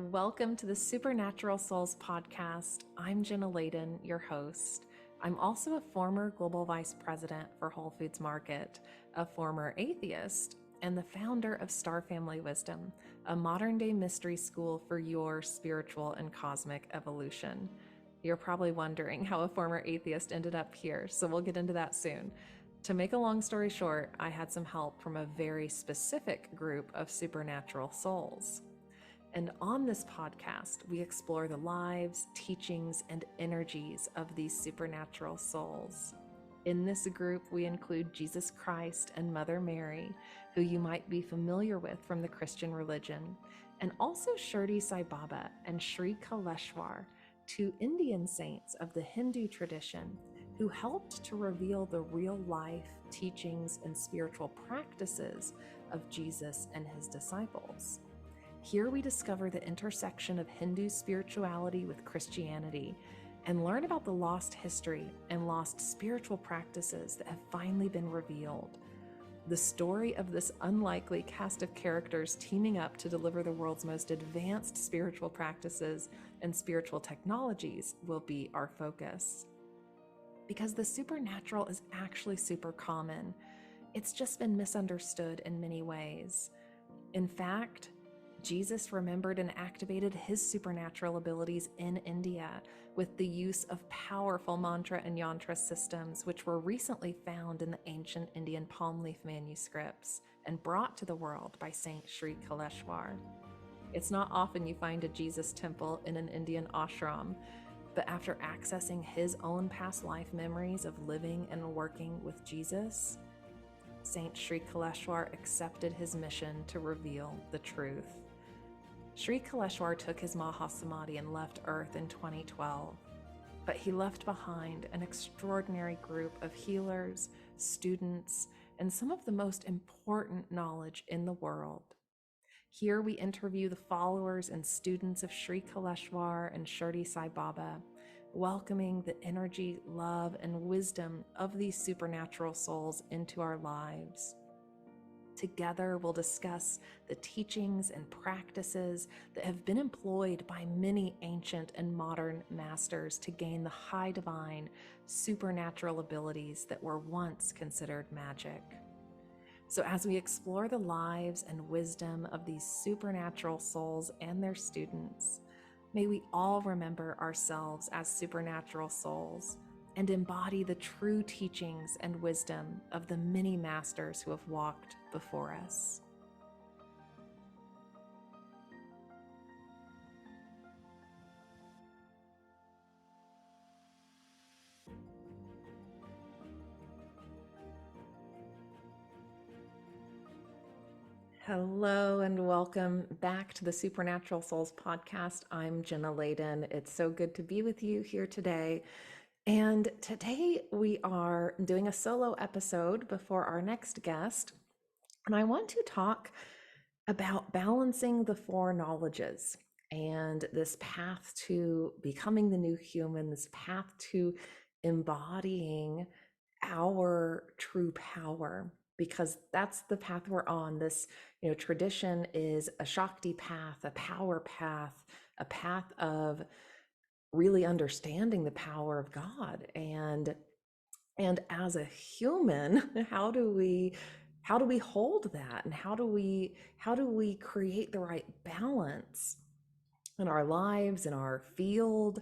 Welcome to the Supernatural Souls podcast. I'm Jenna, your host. I'm also a former global vice president for Whole Foods Market, a former atheist, and the founder of Star Family Wisdom, a modern day mystery school for your spiritual and cosmic evolution. You're probably wondering how a former atheist ended up here, so we'll get into that soon. To make a long story short, I had some help from a very specific group of supernatural souls. And on this podcast, we explore the lives, teachings, and energies of these supernatural souls. In this group, we include Jesus Christ and Mother Mary, who you might be familiar with from the Christian religion, and also Shirdi Sai Baba and Sri Kaleshwar, two Indian saints of the Hindu tradition who helped to reveal the real life, teachings, and spiritual practices of Jesus and his disciples. Here we discover the intersection of Hindu spirituality with Christianity and learn about the lost history and lost spiritual practices that have finally been revealed. The story of this unlikely cast of characters teaming up to deliver the world's most advanced spiritual practices and spiritual technologies will be our focus. Because the supernatural is actually super common. It's just been misunderstood in many ways. In fact, Jesus remembered and activated his supernatural abilities in India with the use of powerful mantra and yantra systems, which were recently found in the ancient Indian palm leaf manuscripts and brought to the world by Saint Sri Kaleshwar. It's not often you find a Jesus temple in an Indian ashram, but after accessing his own past life memories of living and working with Jesus, Saint Sri Kaleshwar accepted his mission to reveal the truth. Sri Kaleshwar took his Mahasamadhi and left Earth in 2012, but he left behind an extraordinary group of healers, students, and some of the most important knowledge in the world. Here we interview the followers and students of Sri Kaleshwar and Shirdi Sai Baba, welcoming the energy, love, and wisdom of these supernatural souls into our lives. Together, we'll discuss the teachings and practices that have been employed by many ancient and modern masters to gain the high divine, supernatural abilities that were once considered magic. So as we explore the lives and wisdom of these supernatural souls and their students, may we all remember ourselves as supernatural souls and embody the true teachings and wisdom of the many masters who have walked before us. Hello and welcome back to the Supernatural Souls podcast. I'm Jenna. It's so good to be with you here today. And today we are doing a solo episode before our next guest. And I want to talk about balancing the four knowledges and this path to becoming the new human, this path to embodying our true power, because that's the path we're on. This, tradition is a Shakti path, a power path, a path of really understanding the power of God. And as a human, how do we hold that, and how do we create the right balance in our lives, in our field,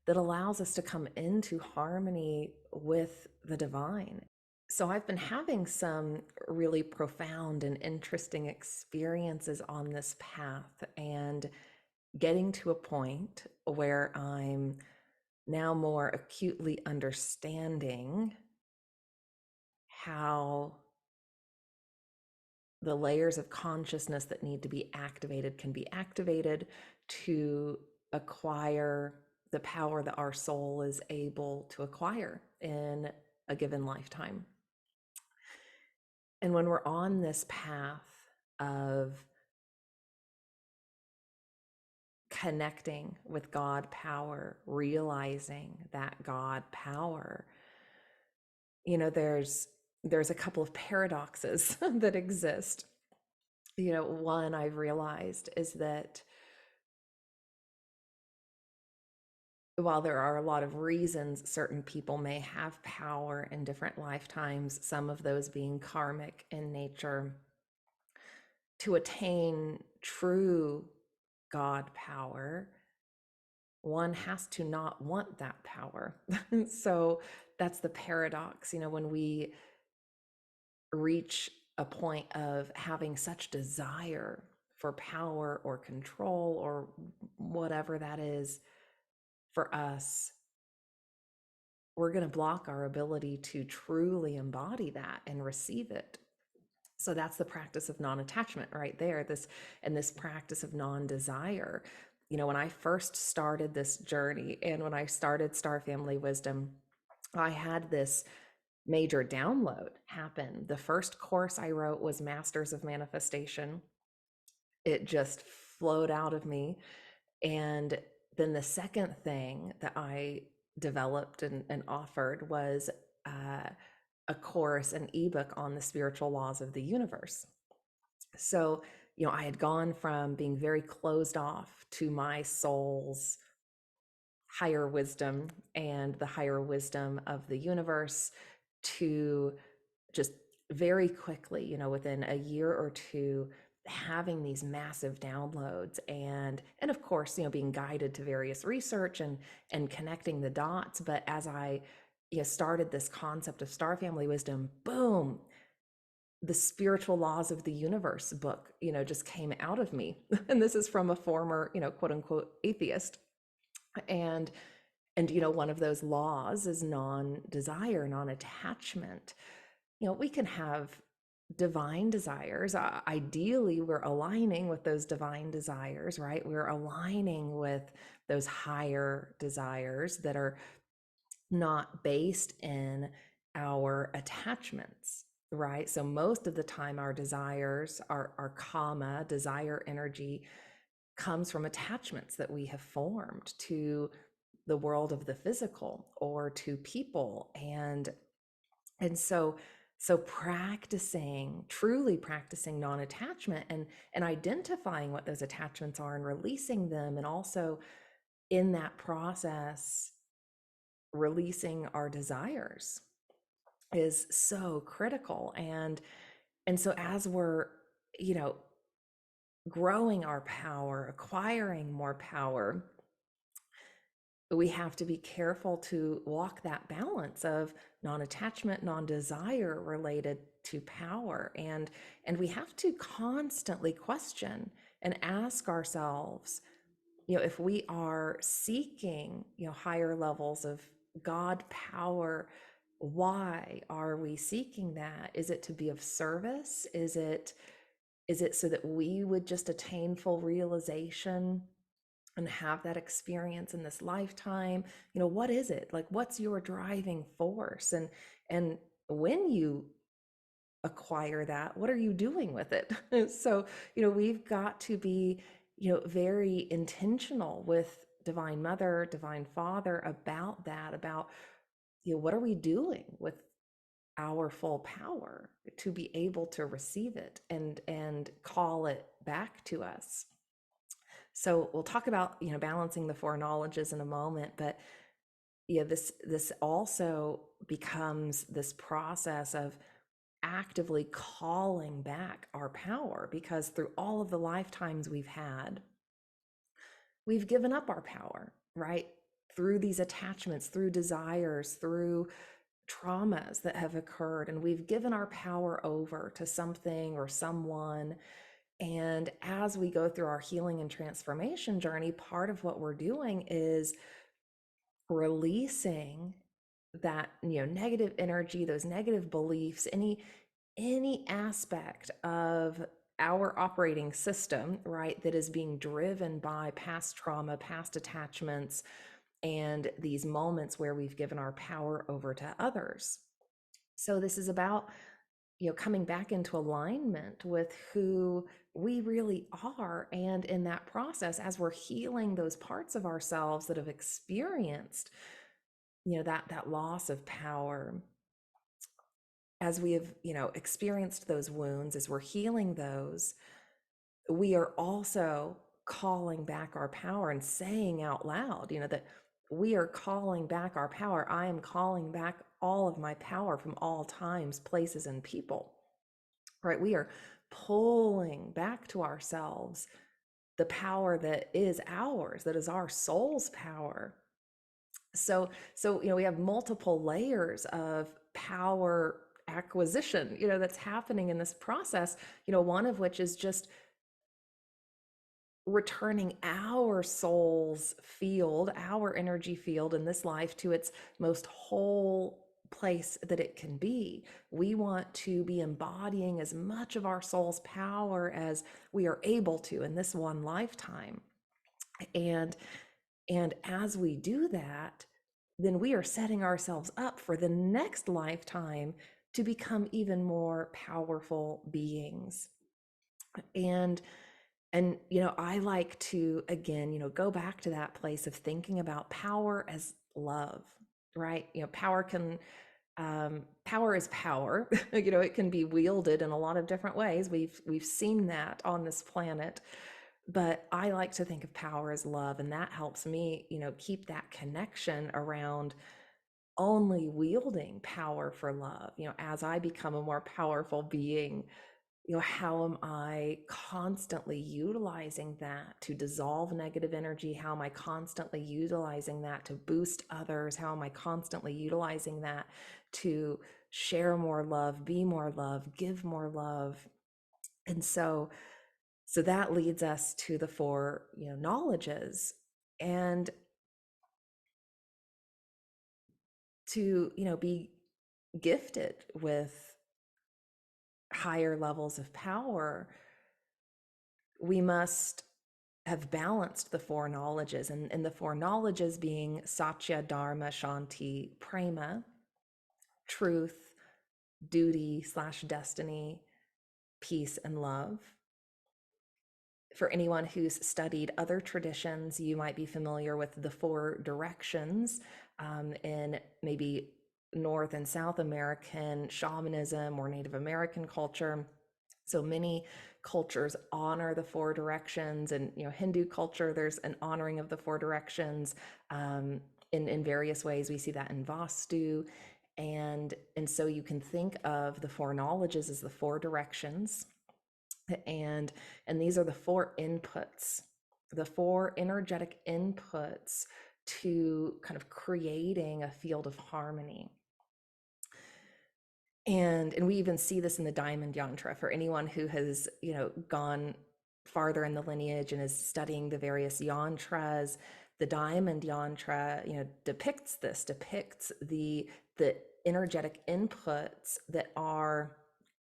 that allows us to come into harmony with the divine? So I've been having some really profound and interesting experiences on this path, and getting to a point where I'm now more acutely understanding how the layers of consciousness that need to be activated can be activated to acquire the power that our soul is able to acquire in a given lifetime. And when we're on this path of connecting with God power, realizing that God power, there's a couple of paradoxes that exist. One I've realized is that while there are a lot of reasons certain people may have power in different lifetimes, some of those being karmic in nature, to attain true God power, one has to not want that power. So that's the paradox, when we reach a point of having such desire for power or control or whatever that is for us, we're going to block our ability to truly embody that and receive it. So that's the practice of non-attachment right there, this practice of non-desire. When I first started this journey and when I started Star Family Wisdom, I had this major download happen. The first course I wrote was Masters of Manifestation. It just flowed out of me. And then the second thing that I developed and offered was a course, an ebook on the spiritual laws of the universe. So, I had gone from being very closed off to my soul's higher wisdom and the higher wisdom of the universe to just very quickly, within a year or two, having these massive downloads and of course, being guided to various research and connecting the dots. But as I started this concept of Star Family Wisdom, boom, the spiritual laws of the universe book, just came out of me. And this is from a former, quote unquote atheist. And one of those laws is non-desire, non-attachment. We can have divine desires. Ideally, we're aligning with those divine desires, right? We're aligning with those higher desires that are not based in our attachments, right? So most of the time our desires, our kama, desire energy, comes from attachments that we have formed to the world of the physical or to people. And so truly practicing non-attachment and identifying what those attachments are and releasing them, and also in that process releasing our desires, is so critical. And so as we're growing our power, acquiring more power, we have to be careful to walk that balance of non-attachment, non-desire related to power. And we have to constantly question and ask ourselves, if we are seeking, higher levels of God power, why are we seeking that? Is it to be of service? Is it so that we would just attain full realization and have that experience in this lifetime? What is it? Like, what's your driving force? And when you acquire that, what are you doing with it? So, we've got to be, very intentional with Divine Mother, Divine Father about that, about, what are we doing with our full power to be able to receive it and call it back to us. So we'll talk about, balancing the four knowledges in a moment, but this also becomes this process of actively calling back our power, because through all of the lifetimes we've had, we've given up our power, right? Through these attachments, through desires, through traumas that have occurred, and we've given our power over to something or someone. And as we go through our healing and transformation journey, part of what we're doing is releasing that, negative energy, those negative beliefs, any aspect of our operating system, right, that is being driven by past trauma, past attachments, and these moments where we've given our power over to others. So this is about, coming back into alignment with who we really are. And in that process, as we're healing those parts of ourselves that have experienced, that loss of power, as we have, experienced those wounds, as we're healing those, we are also calling back our power and saying out loud, that we are calling back our power. I am calling back all of my power from all times, places, and people, right? We are pulling back to ourselves the power that is ours, that is our soul's power. So we have multiple layers of power acquisition, that's happening in this process, one of which is just returning our soul's field, our energy field in this life to its most whole place that it can be. We want to be embodying as much of our soul's power as we are able to in this one lifetime. And as we do that, then we are setting ourselves up for the next lifetime to become even more powerful beings. And I like to, again, go back to that place of thinking about power as love, right? Power is power. It can be wielded in a lot of different ways. We've seen that on this planet. But I like to think of power as love, and that helps me, keep that connection around only wielding power for love. As I become a more powerful being, how am I constantly utilizing that to dissolve negative energy? How am I constantly utilizing that to boost others? How am I constantly utilizing that to share more love, be more love, give more love? And so that leads us to the four, knowledges, and to, be gifted with higher levels of power, we must have balanced the four knowledges, and the four knowledges being Satya, Dharma, Shanti, Prema, truth, duty / destiny, peace, and love. For anyone who's studied other traditions, you might be familiar with the four directions in maybe North and South American shamanism or Native American culture. So many cultures honor the four directions, and Hindu culture, there's an honoring of the four directions in various ways. We see that in Vastu, and so you can think of the four knowledges as the four directions. And these are the four inputs, the four energetic inputs to kind of creating a field of harmony. And we even see this in the diamond yantra. For anyone who has gone farther in the lineage and is studying the various yantras, the diamond yantra depicts the energetic inputs that are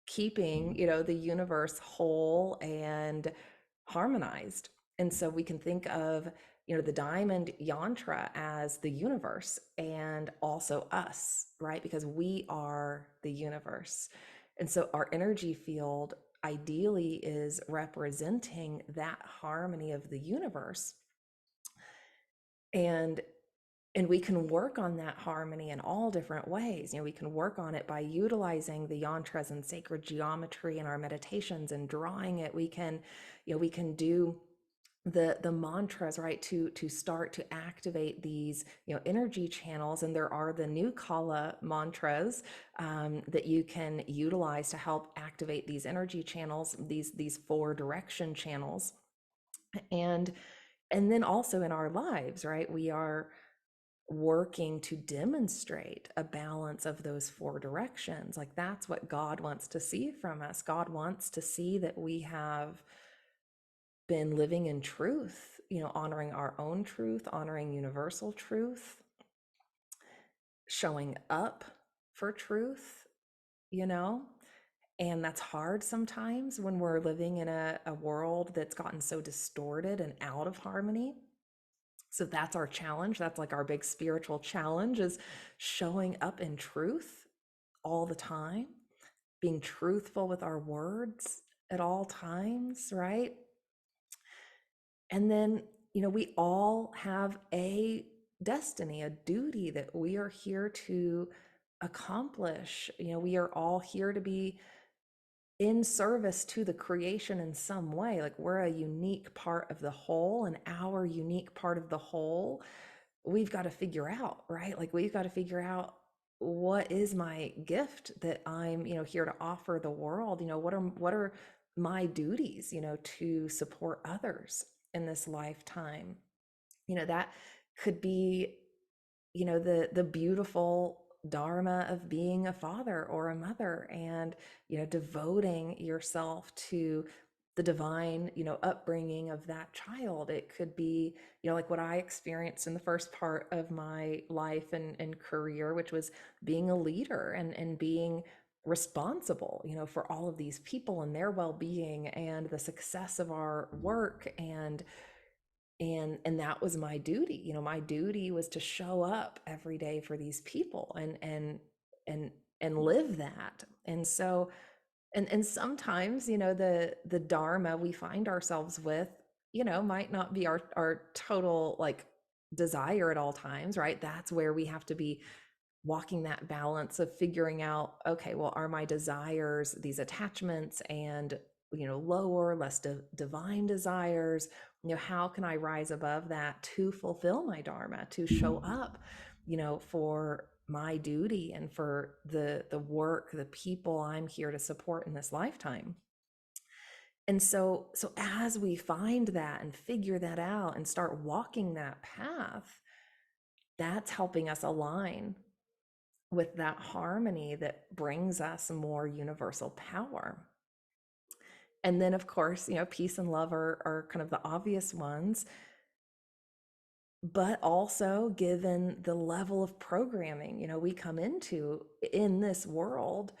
keeping the universe whole and harmonized. And so we can think of the diamond yantra as the universe and also us, right? Because we are the universe. And so our energy field ideally is representing that harmony of the universe. And we can work on that harmony in all different ways. We can work on it by utilizing the yantras and sacred geometry in our meditations and drawing it. We can do the mantras, right, to start to activate these energy channels. And there are the new kala mantras that you can utilize to help activate these energy channels, these four direction channels. And then also in our lives, right, we are working to demonstrate a balance of those four directions. Like, that's what God wants to see from us. God wants to see that we have been living in truth, honoring our own truth, honoring universal truth, showing up for truth, and that's hard sometimes when we're living in a world that's gotten so distorted and out of harmony. So that's our challenge. That's like our big spiritual challenge, is showing up in truth all the time, being truthful with our words at all times, right? And then, we all have a destiny, a duty that we are here to accomplish. We are all here to be in service to the creation in some way. Like, we're a unique part of the whole, and our unique part of the whole we've got to figure out, right? Like we've got to figure out, what is my gift that I'm, here to offer the world? What are my duties, to support others in this lifetime? That could be, the beautiful dharma of being a father or a mother, and devoting yourself to the divine, upbringing of that child. It could be, like what I experienced in the first part of my life and career, which was being a leader and being responsible, for all of these people and their well-being and the success of our work. And that was my duty. My duty was to show up every day for these people and and live that. And so, and sometimes, the dharma we find ourselves with, might not be our total like desire at all times, right? That's where we have to be walking that balance of figuring out, okay, well, are my desires these attachments and, lower, less divine desires? How can I rise above that to fulfill my dharma, to show up, for my duty and for the work, the people I'm here to support in this lifetime? And so as we find that and figure that out and start walking that path, that's helping us align with that harmony that brings us more universal power. And then, of course, peace and love are kind of the obvious ones. But also, given the level of programming, we come into in this world,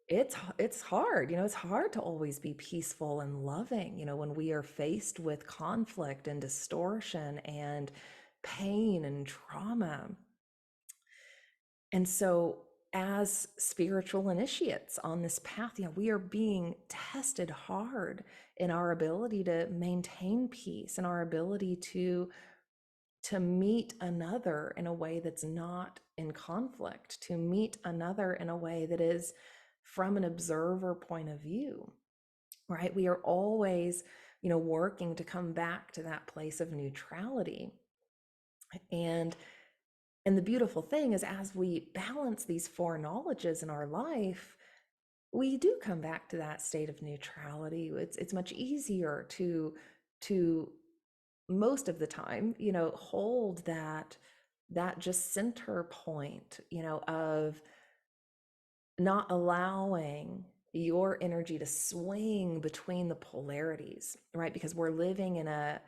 it's hard. It's hard to always be peaceful and loving, when we are faced with conflict and distortion and pain and trauma. And so, as spiritual initiates on this path, we are being tested hard in our ability to maintain peace and our ability to meet another in a way that's not in conflict, to meet another in a way that is from an observer point of view, right? We are always, working to come back to that place of neutrality. And the beautiful thing is, as we balance these four knowledges in our life, we do come back to that state of neutrality. It's much easier to most of the time, hold that just center point, of not allowing your energy to swing between the polarities, right? Because we're living in a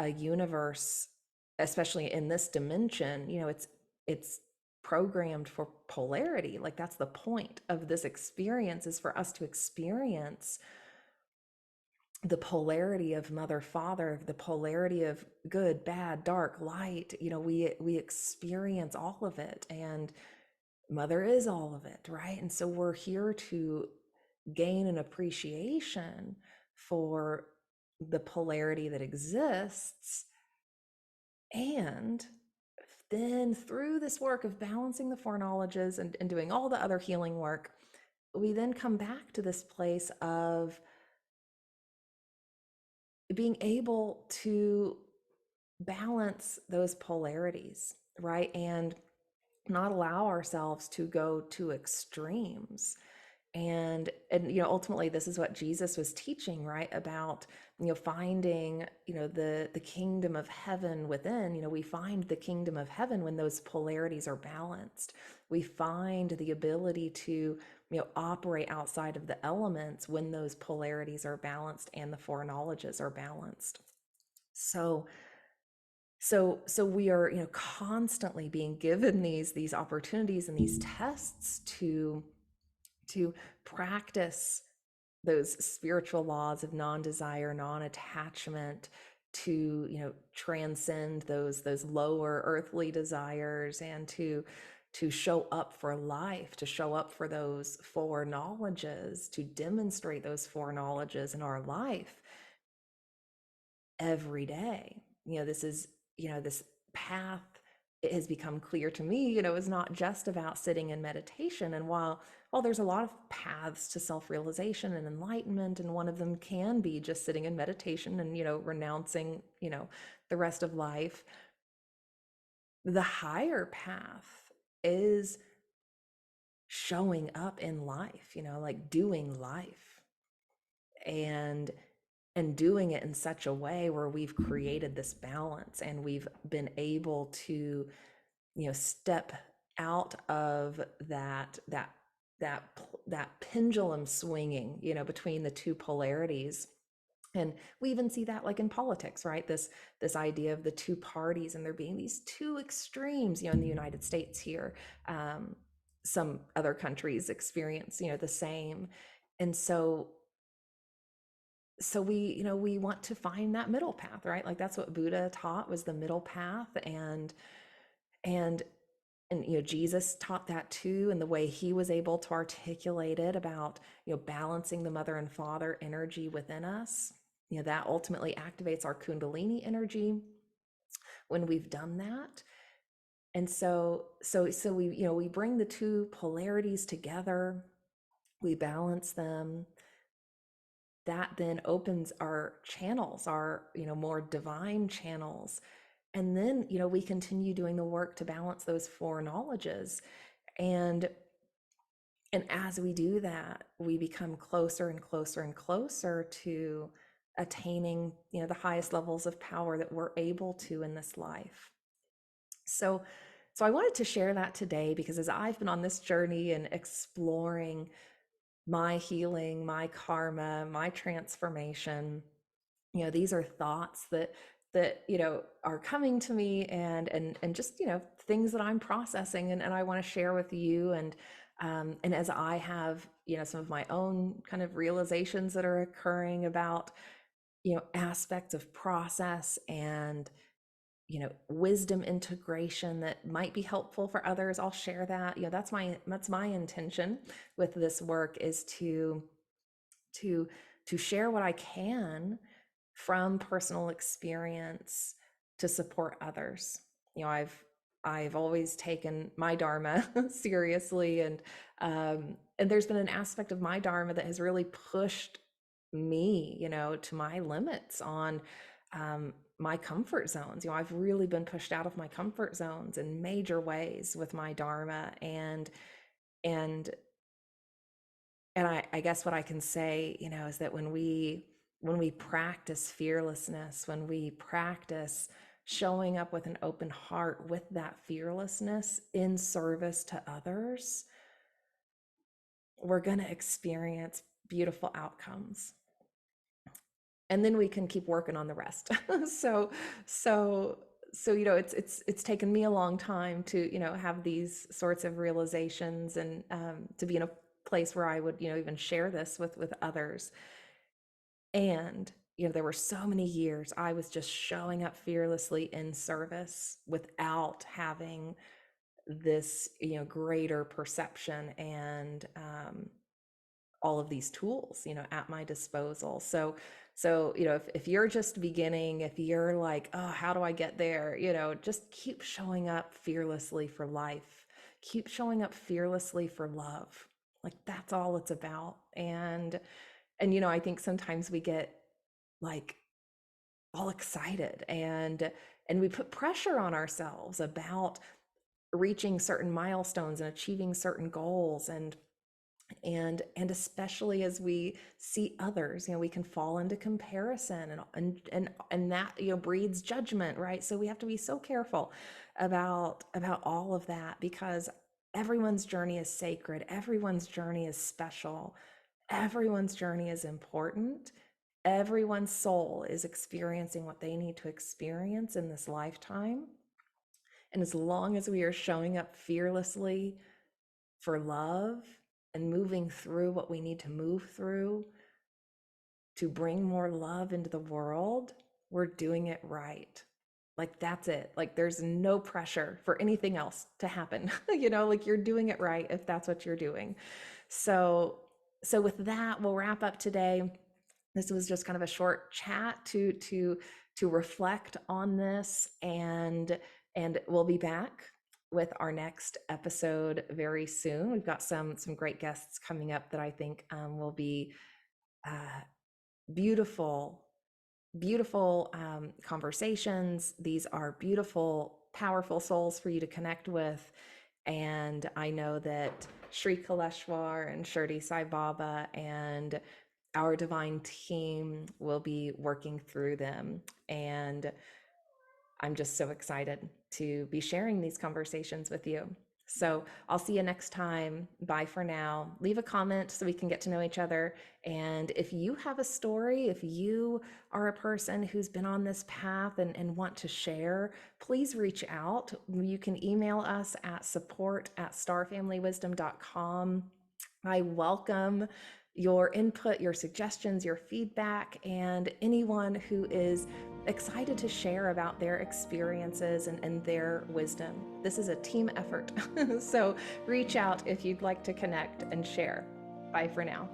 universe, especially in this dimension, it's programmed for polarity. Like that's the point of this experience, is for us to experience the polarity of mother father, the polarity of good, bad, dark, light. We experience all of it, and mother is all of it, right? And so we're here to gain an appreciation for the polarity that exists. And then through this work of balancing the four knowledges and doing all the other healing work, we then come back to this place of being able to balance those polarities, right? And not allow ourselves to go to extremes. And ultimately, this is what Jesus was teaching, right? About finding the kingdom of heaven within. We find the kingdom of heaven when those polarities are balanced. We find the ability to operate outside of the elements when those polarities are balanced and the four knowledges are balanced. So we are constantly being given these opportunities and these tests to practice those spiritual laws of non-desire, non-attachment, to transcend those lower earthly desires, and to show up for life, to show up for those four knowledges, to demonstrate those four knowledges in our life every day. This path, it has become clear to me, is not just about sitting in meditation. And while there's a lot of paths to self-realization and enlightenment, and one of them can be just sitting in meditation and renouncing the rest of life, the higher path is showing up in life, like doing life, and doing it in such a way where we've created this balance, and we've been able to, step out of that pendulum swinging, between the two polarities. And we even see that like in politics, right? This idea of the two parties, and there being these two extremes, in the United States here. Some other countries experience, the same. And so we want to find that middle path, right? Like that's what Buddha taught, was the middle path. And Jesus taught that too, and the way he was able to articulate it about, balancing the mother and father energy within us, that ultimately activates our kundalini energy when we've done that. And so we bring the two polarities together, we balance them. That then opens our channels, our, more divine channels. And then, we continue doing the work to balance those four knowledges. And as we do that, we become closer and closer and closer to attaining, the highest levels of power that we're able to in this life. So I wanted to share that today, because as I've been on this journey and exploring my healing, my karma, my transformation, these are thoughts that are coming to me, and just, things that I'm processing, and I want to share with you. And as I have, some of my own kind of realizations that are occurring about, aspects of process and, wisdom integration that might be helpful for others, I'll share that. That's my intention with this work, is to share what I can from personal experience to support others. I've always taken my Dharma seriously, and there's been an aspect of my Dharma that has really pushed me, to my limits on, my comfort zones. I've really been pushed out of my comfort zones in major ways with my Dharma. And I guess what I can say, is that when we practice fearlessness, when we practice showing up with an open heart, with that fearlessness in service to others, we're going to experience beautiful outcomes. And then we can keep working on the rest. so it's taken me a long time to, have these sorts of realizations, and to be in a place where I would, even share this with others. And there were so many years I was just showing up fearlessly in service without having this, greater perception, and all of these tools, at my disposal. So if you're just beginning, if you're like, oh, how do I get there, just keep showing up fearlessly for life, keep showing up fearlessly for love. Like that's all it's about. And I think sometimes we get like all excited, and we put pressure on ourselves about reaching certain milestones and achieving certain goals, and especially as we see others, we can fall into comparison, and that, breeds judgment, right? So we have to be so careful about all of that, because everyone's journey is sacred, everyone's journey is special, everyone's journey is important, everyone's soul is experiencing what they need to experience in this lifetime. And as long as we are showing up fearlessly for love, and moving through what we need to move through to bring more love into the world, we're doing it right. Like that's it. Like there's no pressure for anything else to happen. Like you're doing it right if that's what you're doing. So with that, we'll wrap up today. This was just kind of a short chat to reflect on this, and we'll be back with our next episode very soon. We've got some great guests coming up that I think will be beautiful conversations. These are beautiful powerful souls for you to connect with. And I know that Sri Kaleshwar and Shirdi Sai Baba and our divine team will be working through them. And I'm just so excited to be sharing these conversations with you. So I'll see you next time. Bye for now. Leave a comment so we can get to know each other. And if you have a story, if you are a person who's been on this path and want to share, please reach out. You can email us at support@starfamilywisdom.com. I welcome your input, your suggestions, your feedback, and anyone who is excited to share about their experiences and their wisdom. This is a team effort. So reach out if you'd like to connect and share. Bye for now.